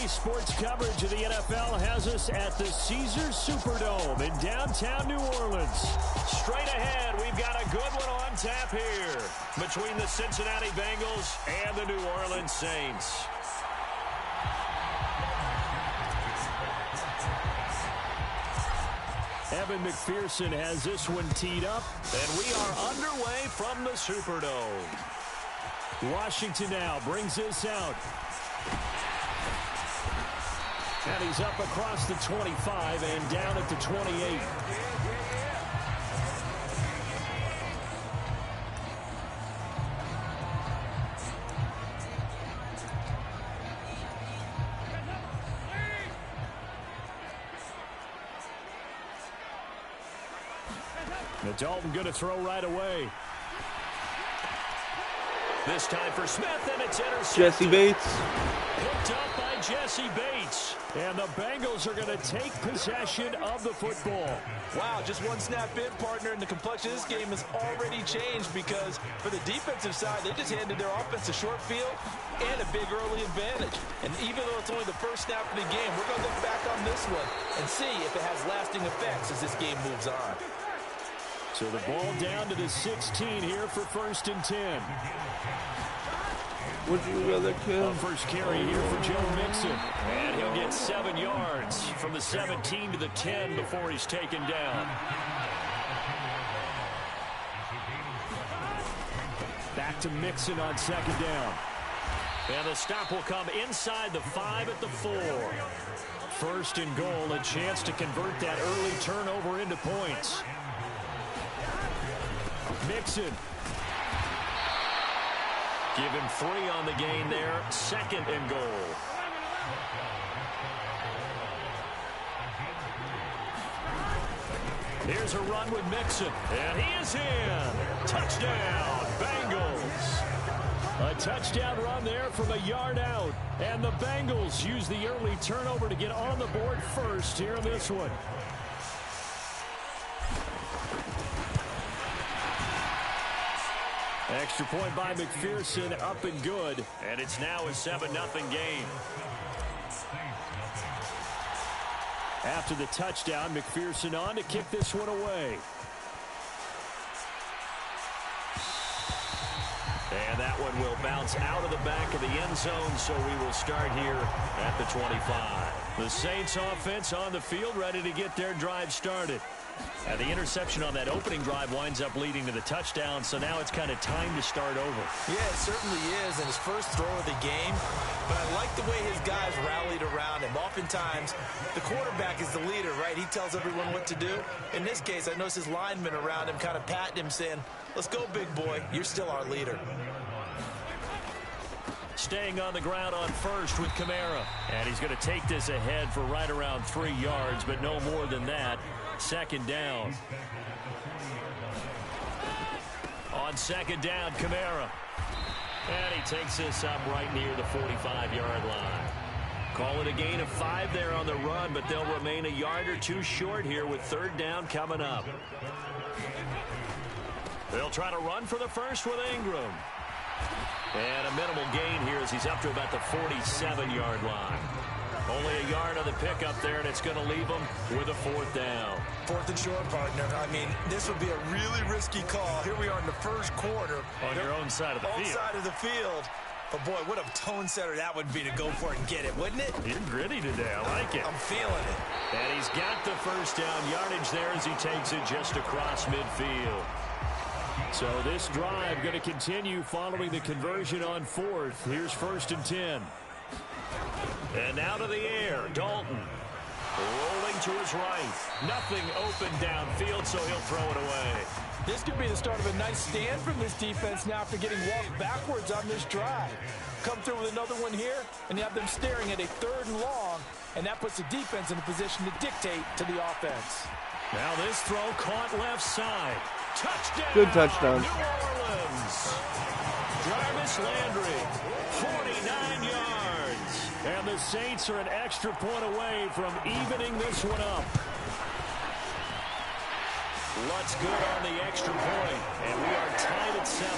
Today's sports coverage of the NFL has us at the Caesars Superdome in downtown New Orleans. Straight ahead, we've got a good one on tap here between the Cincinnati Bengals and the New Orleans Saints. Evan McPherson has this one teed up, and we are underway from the Superdome. Washington now brings this out. And he's up across the 25 and down at the 28. Now Dalton going to throw right away. This time for Smith, and it's intercepted. Jesse Bates. Picked up by Jesse Bates. And the Bengals are going to take possession of the football. Wow, just one snap in, partner, and the complexion of this game has already changed because for the defensive side, they just handed their offense a short field and a big early advantage. And even though it's only the first snap of the game, we're going to look back on this one and see if it has lasting effects as this game moves on. So the ball down to the 16 here for 1st and 10. Would you rather kill? First carry here for Joe Mixon. And he'll get 7 yards from the 17 to the 10 before he's taken down. Back to Mixon on 2nd down. And the stop will come inside the 5 at the 4. 1st and goal, a chance to convert that early turnover into points. Mixon. Give him 3 on the gain there. 2nd and goal. Here's a run with Mixon. And he is in. Touchdown, Bengals. A touchdown run there from a yard out. And the Bengals use the early turnover to get on the board first here in this one. Extra point by McPherson, up and good. And it's now a 7-0 game. After the touchdown, McPherson on to kick this one away. And that one will bounce out of the back of the end zone, so we will start here at the 25. The Saints offense on the field, ready to get their drive started. And the interception on that opening drive winds up leading to the touchdown, so now it's kind of time to start over. Yeah, it certainly is, and his first throw of the game. But I like the way his guys rallied around him. Oftentimes, the quarterback is the leader, right? He tells everyone what to do. In this case, I noticed his linemen around him kind of patting him, saying, let's go, big boy. You're still our leader. Staying on the ground on 1st with Kamara. And he's going to take this ahead for right around 3 yards, but no more than that. 2nd down. On 2nd down, Kamara. And he takes this up right near the 45-yard line. Call it a gain of 5 there on the run, but they'll remain a yard or 2 short here with 3rd down coming up. They'll try to run for the first with Ingram. And a minimal gain here as he's up to about the 47-yard line. Only a yard on the pickup there, and it's going to leave him with a 4th down. 4th and short, partner. I mean, this would be a really risky call. Here we are in the first quarter. On your own side of the field. Own side of the field. But, boy, what a tone setter that would be to go for it and get it, wouldn't it? You're gritty today. I like it. I'm feeling it. And he's got the 1st down yardage there as he takes it just across midfield. So this drive going to continue following the conversion on 4th. Here's 1st and 10. And out of the air, Dalton. Rolling to his right. Nothing open downfield, so he'll throw it away. This could be the start of a nice stand from this defense now after getting walked backwards on this drive. Come through with another one here, and you have them staring at a 3rd and long, and that puts the defense in a position to dictate to the offense. Now this throw caught left side. Touchdown! Good touchdown. New Orleans. Jarvis Landry, 49 yards. And the Saints are an extra point away from evening this one up. Lutz good on the extra point, and we are tied at 7.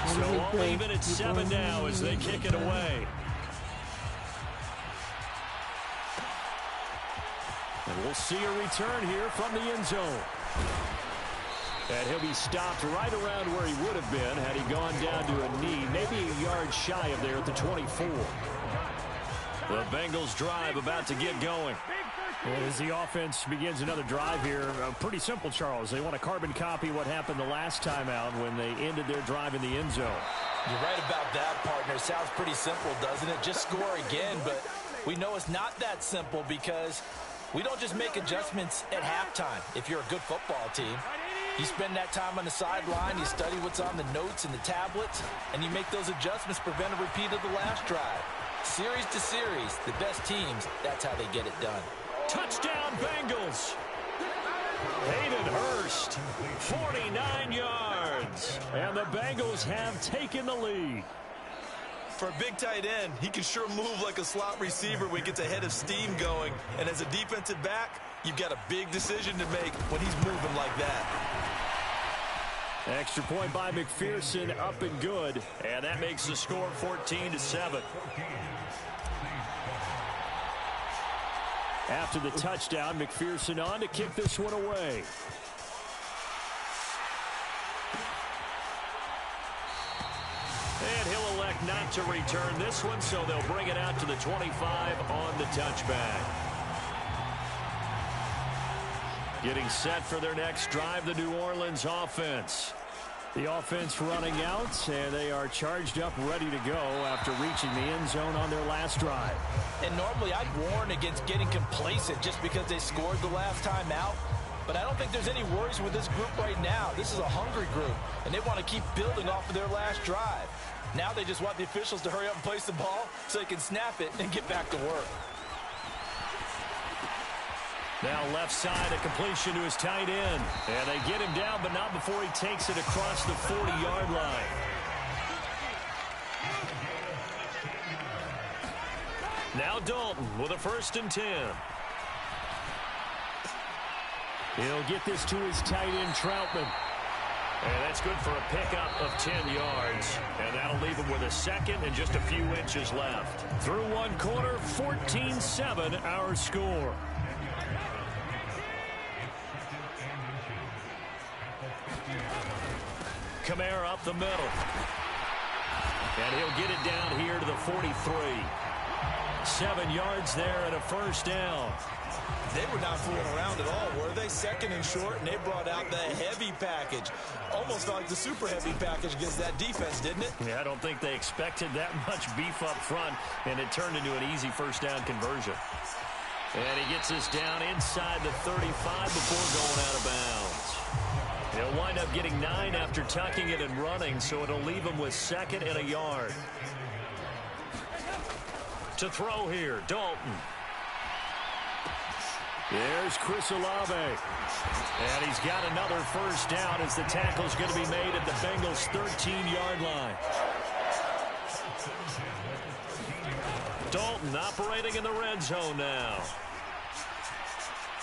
So all even at 7 now as they kick it away. And we'll see a return here from the end zone. And he'll be stopped right around where he would have been had he gone down to a knee, maybe a yard shy of there at the 24. The Bengals drive about to get going. Well, as the offense begins another drive here, pretty simple, Charles. They want to carbon copy what happened the last time out when they ended their drive in the end zone. You're right about that, partner. Sounds pretty simple, doesn't it? Just score again, but we know it's not that simple because we don't just make adjustments at halftime if you're a good football team. You spend that time on the sideline, you study what's on the notes and the tablets, and you make those adjustments, prevent a repeat of the last drive. Series to series, the best teams, that's how they get it done. Touchdown, Bengals. Hayden Hurst, 49 yards. And the Bengals have taken the lead. For a big tight end, he can sure move like a slot receiver when he gets a head of steam going. And as a defensive back, you've got a big decision to make when he's moving like that. Extra point by McPherson, up and good. And that makes the score 14-7. After the touchdown, McPherson on to kick this one away. And he'll elect not to return this one, so they'll bring it out to the 25 on the touchback. Getting set for their next drive, the New Orleans offense. The offense running out, and they are charged up, ready to go after reaching the end zone on their last drive. And normally I'd warn against getting complacent just because they scored the last time out. But I don't think there's any worries with this group right now. This is a hungry group, and they want to keep building off of their last drive. Now they just want the officials to hurry up and place the ball so they can snap it and get back to work. Now left side, a completion to his tight end. And they get him down, but not before he takes it across the 40-yard line. Now Dalton with a 1st and 10. He'll get this to his tight end, Troutman. And that's good for a pickup of 10 yards. And that'll leave him with a second and just a few inches left. Through one quarter, 14-7 our score. Kamara up the middle. And he'll get it down here to the 43. 7 yards there and a 1st down. They were not fooling around at all, were they? 2nd and short, and they brought out the heavy package. Almost like the super heavy package against that defense, didn't it? Yeah, I don't think they expected that much beef up front, and it turned into an easy 1st down conversion. And he gets this down inside the 35 before going out of bounds. He'll wind up getting 9 after tucking it and running, so it'll leave him with 2nd and a yard. To throw here, Dalton. There's Chris Olave. And he's got another 1st down as the tackle's going to be made at the Bengals' 13-yard line. Dalton operating in the red zone now.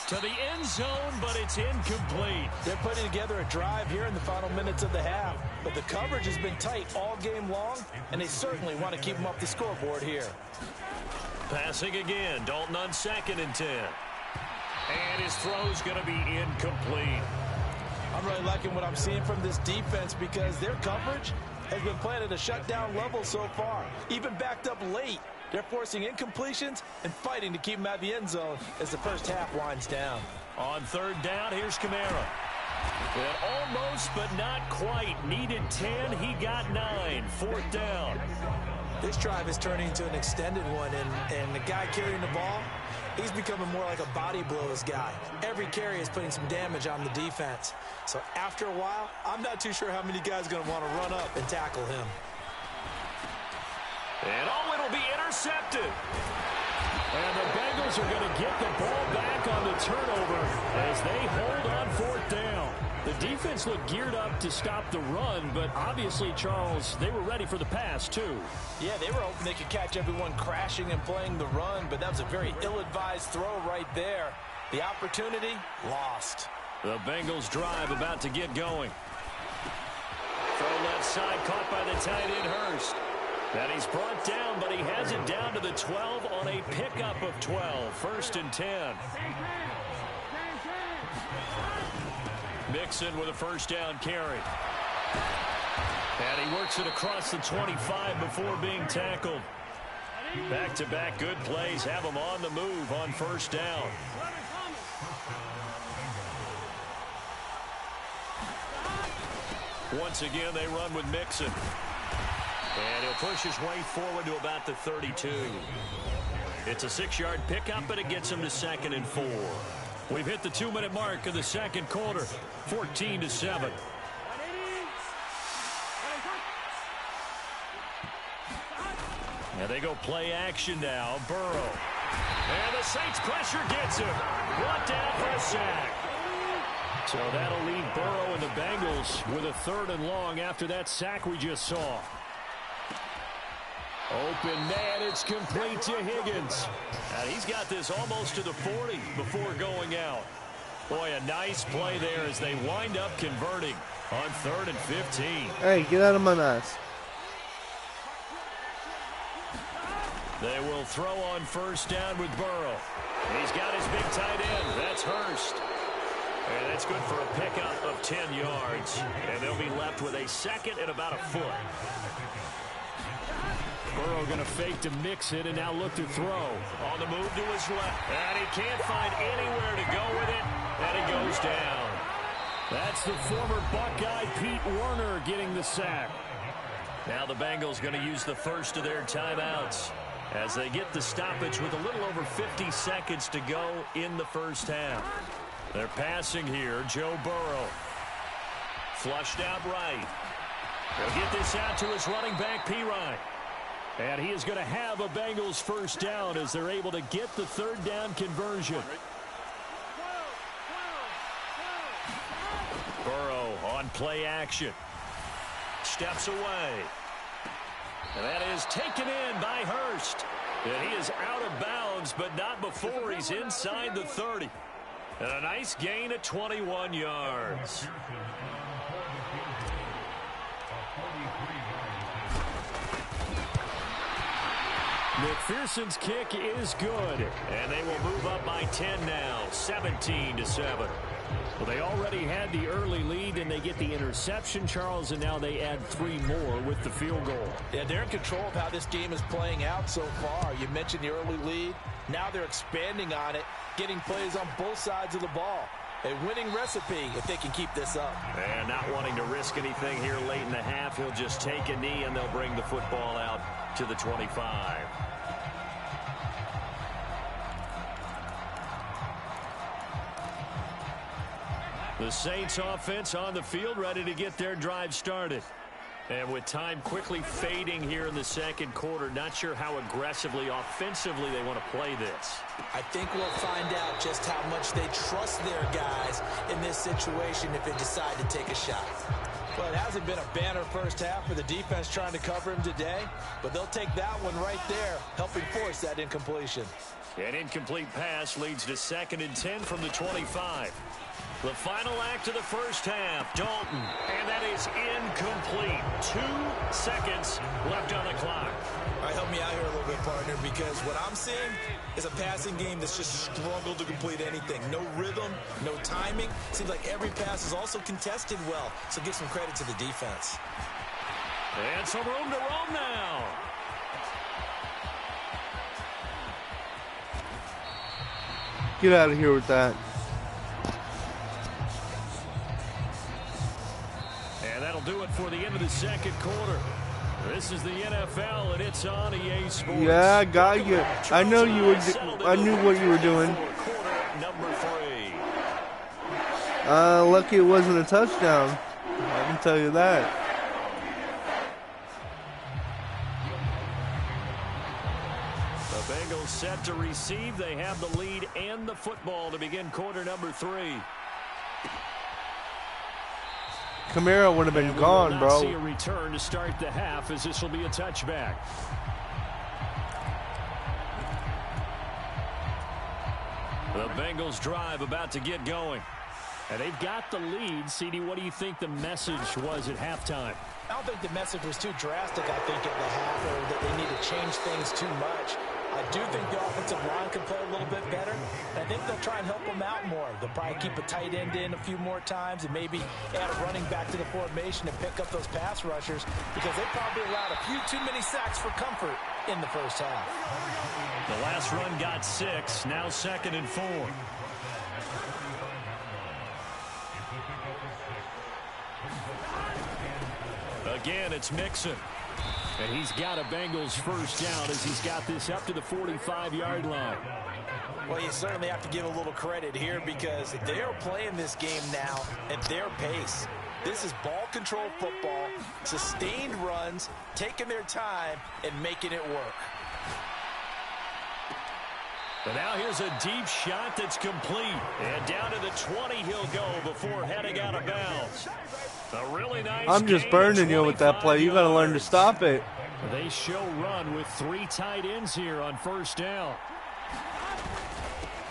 To the end zone, but it's incomplete. They're putting together a drive here in the final minutes of the half, but the coverage has been tight all game long, and they certainly want to keep them up the scoreboard here. Passing again, Dalton on 2nd and 10. And his throw's going to be incomplete. I'm really liking what I'm seeing from this defense because their coverage has been playing at a shutdown level so far. Even backed up late, they're forcing incompletions and fighting to keep them out of the end zone as the first half winds down. On 3rd down, here's Kamara. And almost, but not quite. Needed 10, he got 9. 4th down. This drive is turning into an extended one, and the guy carrying the ball, he's becoming more like a body blows guy. Every carry is putting some damage on the defense. So after a while, I'm not too sure how many guys are going to want to run up and tackle him. And it'll be intercepted. And the Bengals are going to get the ball back on the turnover as they hold on 4th down. The defense looked geared up to stop the run, but obviously, Charles, they were ready for the pass, too. Yeah, they were hoping they could catch everyone crashing and playing the run, but that was a very ill-advised throw right there. The opportunity lost. The Bengals drive about to get going. Throw left side, caught by the tight end Hurst. And he's brought down, but he has it down to the 12 on a pickup of 12. 1st and 10. Mixon with a first down carry. And he works it across the 25 before being tackled. Back-to-back good plays have him on the move on 1st down. Once again, they run with Mixon. And he'll push his way forward to about the 32. It's a 6-yard pickup, but it gets him to 2nd and 4. We've hit the 2-minute mark of the second quarter, 14-7. And they go play action now. Burrow. And the Saints pressure gets him. Brought down for a sack. So that'll leave Burrow and the Bengals with a 3rd and long after that sack we just saw. Open man, it's complete to Higgins. And he's got this almost to the 40 before going out. Boy, a nice play there as they wind up converting on 3rd and 15. Hey, get out of my mess. They will throw on 1st down with Burrow. He's got his big tight end. That's Hurst. And that's good for a pickup of 10 yards. And they'll be left with a 2nd and about a foot. Burrow going to fake to mix it and now look to throw. On the move to his left. And he can't find anywhere to go with it. And he goes down. That's the former Buckeye Pete Werner getting the sack. Now the Bengals going to use the first of their timeouts as they get the stoppage with a little over 50 seconds to go in the first half. They're passing here. Joe Burrow. Flushed out right. He'll get this out to his running back, Pirine. And he is going to have a Bengals first down as they're able to get the 3rd down conversion. Burrow on play action. Steps away. And that is taken in by Hurst. And he is out of bounds, but not before he's inside the 30. And a nice gain of 21 yards. McPherson's kick is good. And they will move up by 10 now, 17-7. Well, they already had the early lead, and they get the interception, Charles, and now they add 3 more with the field goal. Yeah, they're in control of how this game is playing out so far. You mentioned the early lead. Now they're expanding on it, getting plays on both sides of the ball. A winning recipe if they can keep this up. And not wanting to risk anything here late in the half, he'll just take a knee, and they'll bring the football out to the 25. The Saints offense on the field, ready to get their drive started. And with time quickly fading here in the second quarter, not sure how aggressively, offensively they want to play this. I think we'll find out just how much they trust their guys in this situation if they decide to take a shot. Well, it hasn't been a banner first half for the defense trying to cover him today, but they'll take that one right there, helping force that incompletion. An incomplete pass leads to 2nd and 10 from the 25. The final act of the first half, Dalton, and that is incomplete. 2 seconds left on the clock. All right, help me out here a little bit, partner, because what I'm seeing is a passing game that's just struggled to complete anything. No rhythm, no timing. Seems like every pass is also contested well, so give some credit to the defense. And some room to roam now. Get out of here with that. And that'll do it for the end of the second quarter. This is the NFL, and it's on EA Sports. Yeah, I got you. I know you were. I knew what you were doing. Quarter number 3. Lucky it wasn't a touchdown. I can tell you that. The Bengals set to receive. They have the lead and the football to begin quarter number 3. Kamara would have been gone, bro. See a return to start the half, as this will be a touchback. The Bengals drive about to get going. And they've got the lead. CD, what do you think the message was at halftime? I don't think the message was too drastic, I think, at the half, or that they need to change things too much. I do think the offensive line can play a little bit better. And I think they'll try and help them out more. They'll probably keep a tight end in a few more times and maybe add a running back to the formation and pick up those pass rushers, because they probably allowed a few too many sacks for comfort in the first half. The last run got 6, now 2nd and 4. Again, it's Mixon. And he's got a Bengals first down as he's got this up to the 45-yard line. Well, you certainly have to give a little credit here, because they're playing this game now at their pace. This is ball control football, sustained runs, taking their time, and making it work. But now here's a deep shot that's complete. And down to the 20 he'll go before heading out of bounds. A really nice I'm just burning you with that play. You got to learn to stop it. They show run with 3 tight ends here on first down.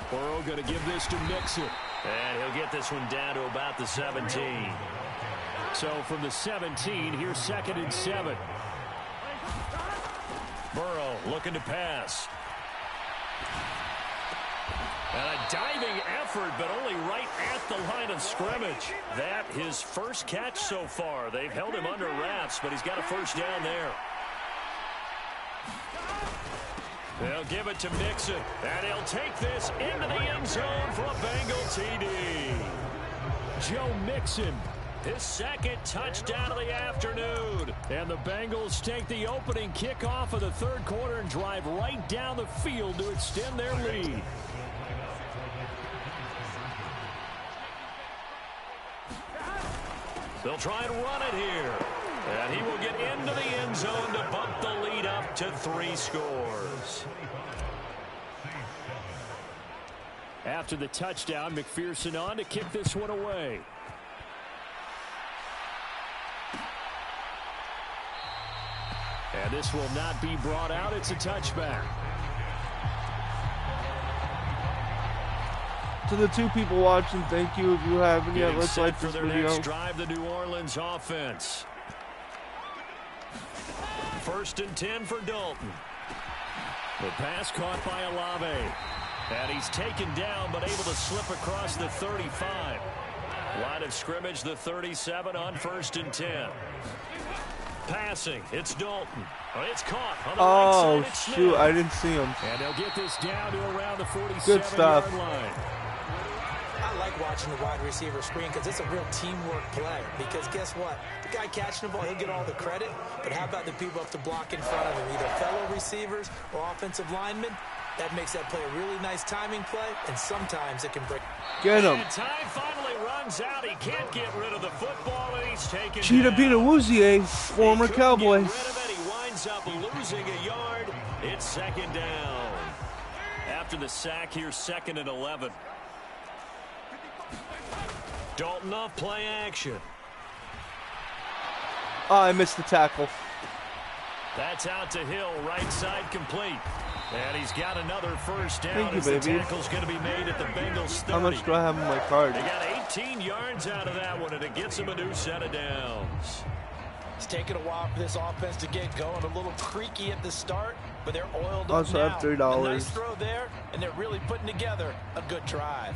Burrow going to give this to Mixon. And he'll get this one down to about the 17. So from the 17, here's 2nd and 7. Burrow looking to pass. And a diving effort, but only right at the line of scrimmage. That his first catch so far. They've held him under wraps, but he's got a first down there. They'll give it to Mixon, and he'll take this into the end zone for a Bengal TD. Joe Mixon, his 2nd touchdown of the afternoon. And the Bengals take the opening kickoff of the 3rd quarter and drive right down the field to extend their lead. They'll try and run it here. And he will get into the end zone to bump the lead up to 3 scores. After the touchdown, McPherson on to kick this one away. And this will not be brought out. It's a touchback. To the 2 people watching, thank you. If you haven't yet, let's like for this their video. Next drive, the New Orleans offense. 1st and 10 for Dalton. The pass caught by Olave. And he's taken down, but able to slip across the 35. Line of scrimmage, the 37 on 1st and 10. Passing, it's Dalton. It's caught on the right side. It's shoot, Smith. I didn't see him. And they'll get this down to around the 47-yard Good stuff. line. I like watching the wide receiver screen, because it's a real teamwork play. Because guess what? The guy catching the ball, he'll get all the credit. But how about the people up to block in front of him, either fellow receivers or offensive linemen? That makes that play a really nice timing play, and sometimes it can break. Get him. And time finally runs out. He can't get rid of the football, and he's taken Cheetah down. Peter Woozier, former Cowboy. Get rid of it. He winds up losing a yard. It's 2nd down. After the sack, here's 2nd and 11. Dalton off play action. Oh, I missed the tackle. That's out to Hill, right side complete. And he's got another first down. Thank you, as the baby. tackle's going to be made at the Bengals 30. How much do I have in my card? They got 18 yards out of that one, and it gets him a new set of downs. It's taken a while for this offense to get going. A little creaky at the start, but they're oiled up Also now. have $3. A nice throw there, and they're really putting together a good drive.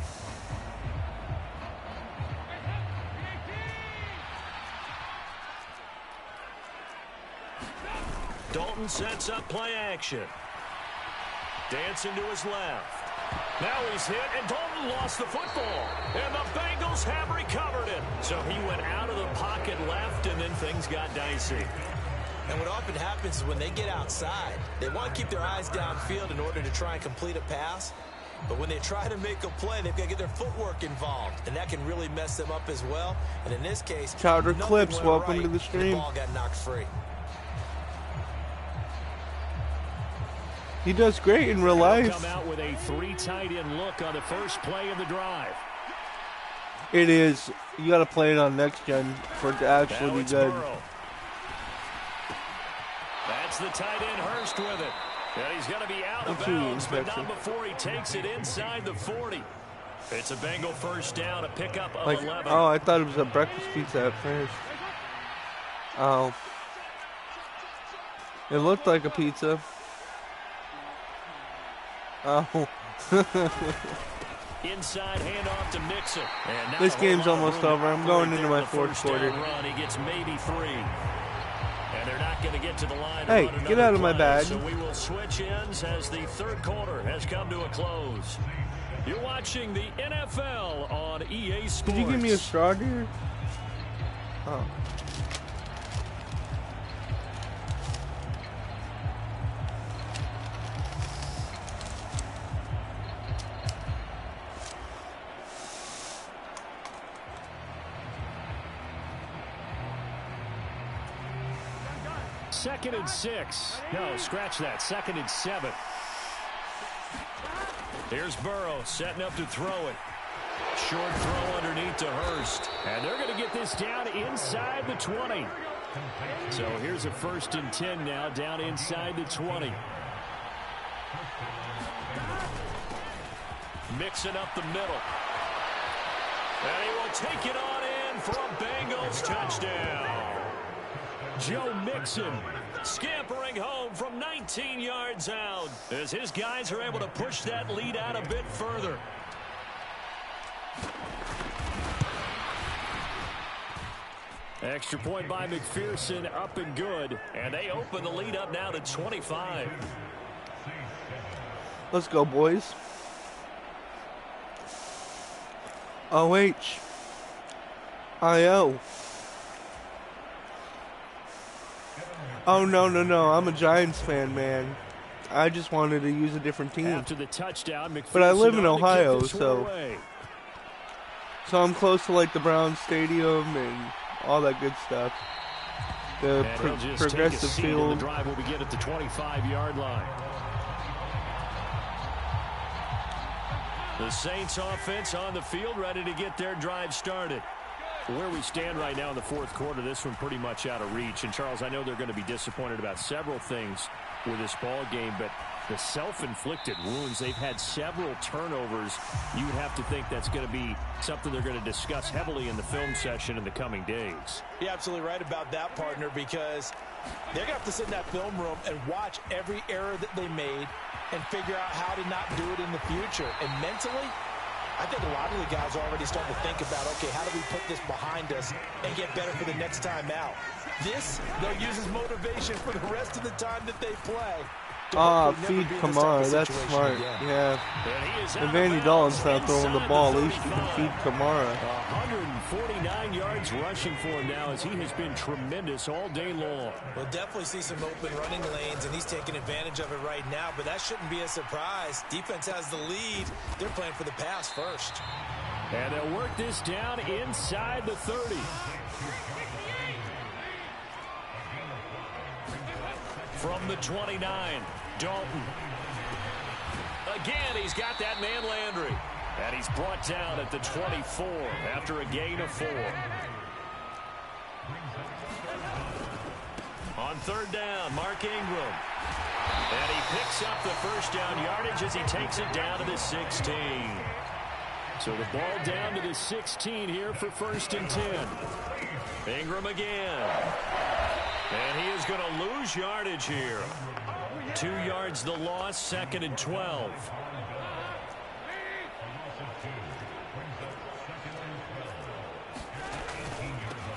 Dalton sets up play action. Dancing to his left. Now he's hit, and Dalton lost the football. And the Bengals have recovered it. So he went out of the pocket left, and then things got dicey. And what often happens is when they get outside, they want to keep their eyes downfield in order to try and complete a pass. But when they try to make a play, they've got to get their footwork involved. And that can really mess them up as well. And in this case, Chowder nothing Clips, went welcome right, to the and stream. The ball got knocked free. He does great in real They'll life. come out with a 3 tight end look on the first play of the drive. It is. You got to play it on next gen for it to actually Now be it's good. Burrow. That's the tight end Hurst with it. And he's going to be out of What's your bounds, but inspection? not before he takes it inside the 40. It's a Bengal first down, a pickup of Like, 11. oh, I thought it was a breakfast pizza at first. Oh. It looked like a pizza. Oh. Inside handoff to Mixon. And This game's almost over. I'm going into my fourth quarter. Run. He gets maybe 3. And they're not going to get to the line. Hey, get out of my bag. So we will switch ends as the third quarter has come to a close. You're watching the NFL on EA Sports. Did you give me a straw, dear? Oh. Second and 6. No, scratch that. Second and 7. Here's Burrow setting up to throw it. Short throw underneath to Hurst. And they're going to get this down inside the 20. So here's a 1st and 10 now, down inside the 20. Mixing up the middle. And he will take it on in for a Bengals touchdown. Joe Mixon scampering home from 19 yards out as his guys are able to push that lead out a bit further. Extra point by McPherson, up and good. And they open the lead up now to 25. Let's go, boys. O-H-I-O. Oh, no. I'm a Giants fan, man. I just wanted to use a different team. After the touchdown, but I live in Ohio, so I'm close to, like, the Browns Stadium and all that good stuff. The progressive field. The drive will begin at the 25-yard line. The Saints offense on the field, ready to get their drive started. Where we stand right now in the fourth quarter, this one pretty much out of reach. And, Charles, I know they're going to be disappointed about several things with this ball game, but the self-inflicted wounds, they've had several turnovers. You would have to think that's going to be something they're going to discuss heavily in the film session in the coming days. You're absolutely right about that, partner, because they're going to have to sit in that film room and watch every error that they made and figure out how to not do it in the future. And mentally, I think a lot of the guys are already starting to think about, okay, how do we put this behind us and get better for the next time out? This, they'll use as motivation for the rest of the time that they play. Feed Kamara. That's smart. Again. Yeah. And Vandy Dalton's not throwing the ball. At least you can feed Kamara. 149 yards rushing for him now as he has been tremendous all day long. We'll definitely see some open running lanes, and he's taking advantage of it right now, but that shouldn't be a surprise. Defense has the lead. They're playing for the pass first. And they'll work this down inside the 30. From the 29, Dalton. Again, he's got that man Landry. And he's brought down at the 24 after a gain of 4. On 3rd down, Mark Ingram. And he picks up the first down yardage as he takes it down to the 16. So the ball down to the 16 here for 1st and 10. Ingram again. And he is going to lose yardage here. 2 yards the loss, 2nd and 12.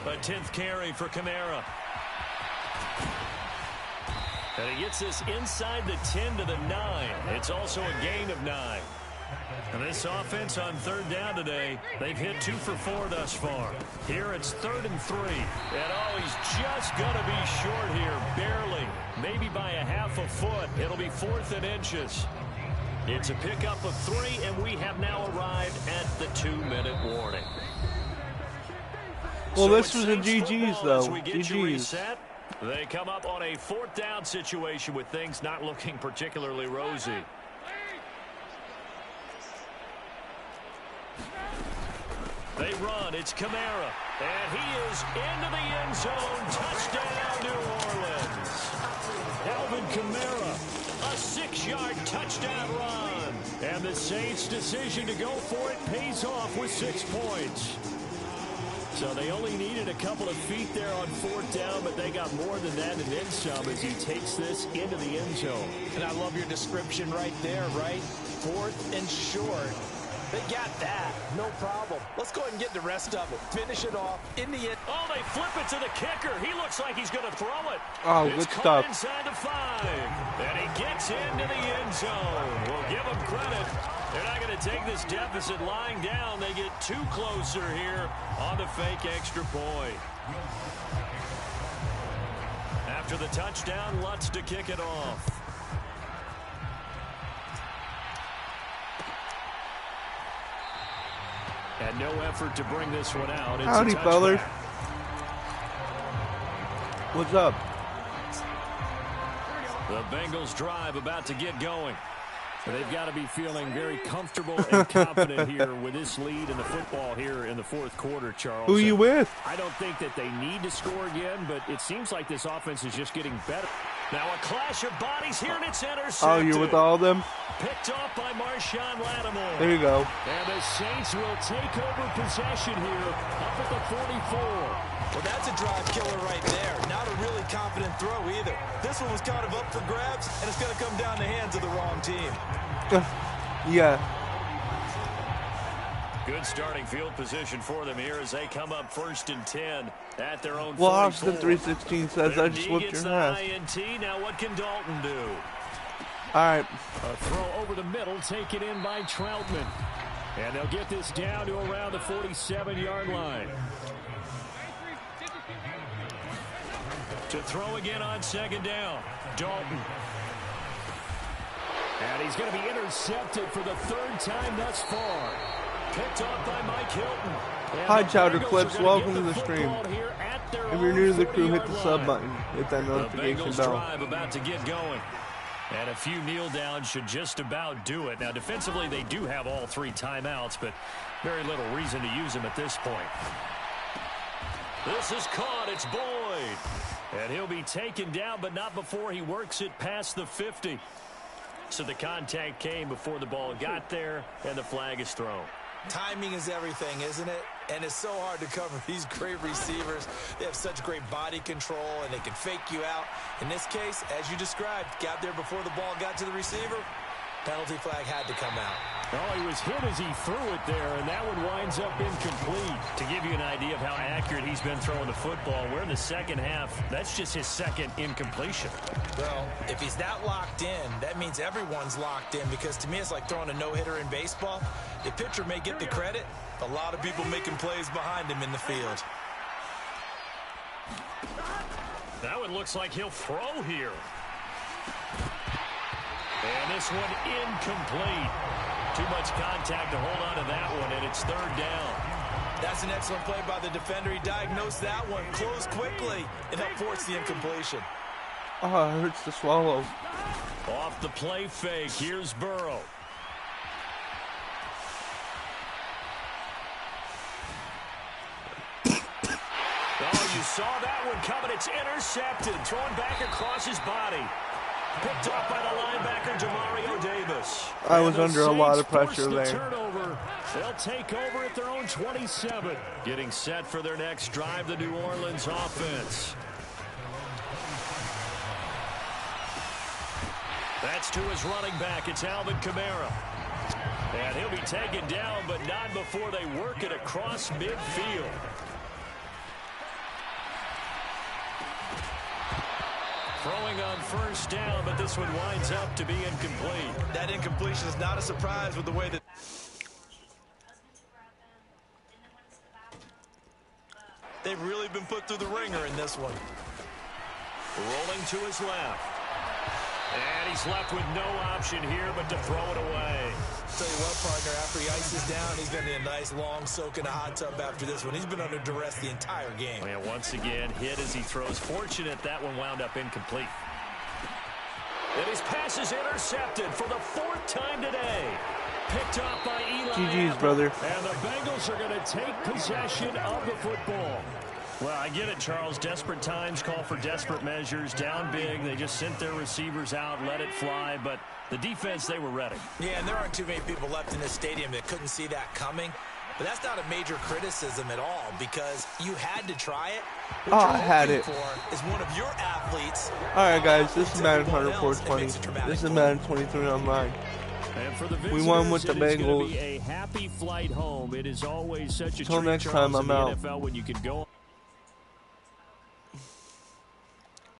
A 10th carry for Kamara. And he gets this inside the 10 to the 9. It's also a gain of 9. And this offense on 3rd down today, they've hit 2 for 4 thus far. Here it's 3rd and 3. And he's just going to be short here, barely. Maybe by a half a foot. It'll be 4th and inches. It's a pickup of 3, and we have now arrived at the 2-minute warning. Well, so this was a GG's, though. GG's. They come up on a 4th down situation with things not looking particularly rosy. They run. It's Kamara. And he is into the end zone. Touchdown, New Orleans. Alvin Kamara, a 6-yard touchdown run. And And the Saints' decision to go for it pays off with 6 points. So they only needed a couple of feet there on 4th down, but they got more than that and then some as he takes this into the end zone. And I love your description right there, right? 4th and short. They got that. No problem. Let's go ahead and get the rest of it. Finish it off in the end. Oh, they flip it to the kicker. He looks like he's going to throw it. Oh, it's good stuff. Inside the 5. And he gets into the end zone. We'll give him credit. They're not going to take this deficit lying down. They get 2 closer here on the fake extra point. After the touchdown, Lutz to kick it off. And no effort to bring this one out. It's Howdy, fellas. What's up? The Bengals drive about to get going. So they've got to be feeling very comfortable and confident here with this lead in the football here in the 4th quarter, Charles. Who are you with? I don't think that they need to score again, but it seems like this offense is just getting better. Now a clash of bodies here, and it's intercepted. Oh, you're with all of them? Picked off by Marshawn Lattimore. There you go. And the Saints will take over possession here up at the 44. Well, that's a drive killer right there. Not a really confident throw either. This one was kind of up for grabs, and it's going to come down the hands of the wrong team. Yeah. Good starting field position for them here as they come up 1st and 10 at their own 44. Well, Austin 316 says I just whipped your ass. INT. Now what can Dalton do? All right. A throw over the middle taken in by Troutman. And they'll get this down to around the 47-yard line. To throw again on 2nd down. Dalton. And he's going to be intercepted for the 3rd time thus far. Picked off by Mike Hilton. Hi, Chowder Clips. Welcome to the stream. If you're new to the crew, hit the sub button. Hit that notification bell. Drive about to get going. And a few kneel downs should just about do it. Now, defensively, they do have all 3 timeouts, but very little reason to use them at this point. This is caught. It's Boyd. And he'll be taken down, but not before he works it past the 50. So the contact came before the ball got there, and the flag is thrown. Timing is everything, isn't it? And it's so hard to cover these great receivers. They have such great body control, and they can fake you out. In this case, as you described, got there before the ball got to the receiver. Penalty flag had to come out. Oh, he was hit as he threw it there, and that one winds up incomplete. To give you an idea of how accurate he's been throwing the football, we're in the 2nd half. That's just his 2nd incompletion. Well, if he's that locked in, that means everyone's locked in, because to me it's like throwing a no-hitter in baseball. The pitcher may get the credit, a lot of people making plays behind him in the field. That one looks like he'll throw here. And this one incomplete. Too much contact to hold on to that one, and it's 3rd down. That's an excellent play by the defender. He diagnosed that one, closed quickly, and helped force the incompletion. Oh, it hurts to swallow. Off the play fake, here's Burrow. Oh, you saw that one coming. It's intercepted. Thrown back across his body. Picked off by the linebacker, Demario Davis. I was under a lot of pressure there. Turnover. They'll take over at their own 27. Getting set for their next drive, the New Orleans offense. That's to his running back. It's Alvin Kamara. And he'll be taken down, but not before they work it across midfield. Throwing on 1st down, but this one winds up to be incomplete. That incompletion is not a surprise with the way that they've really been put through the ringer in this one. Rolling to his left. And he's left with no option here but to throw it away. Tell you what, partner, after he ices down, he's going to need a nice long soak in a hot tub after this one. He's been under duress the entire game. And once again, hit as he throws. Fortunate that one wound up incomplete. And his pass is intercepted for the 4th time today. Picked off by Eli. GG's, brother. And the Bengals are going to take possession of the football. Well, I get it, Charles. Desperate times call for desperate measures. Down big, they just sent their receivers out, let it fly. But the defense, they were ready. Yeah, and there aren't too many people left in this stadium that couldn't see that coming. But that's not a major criticism at all because you had to try it. What I had it. Is one of your athletes. All right, guys, this is Madden 104-20. This is Madden 23 online. And for the we won with the Bengals. Be a happy flight home. It is always such a Till next time, I'm out. NFL when you can go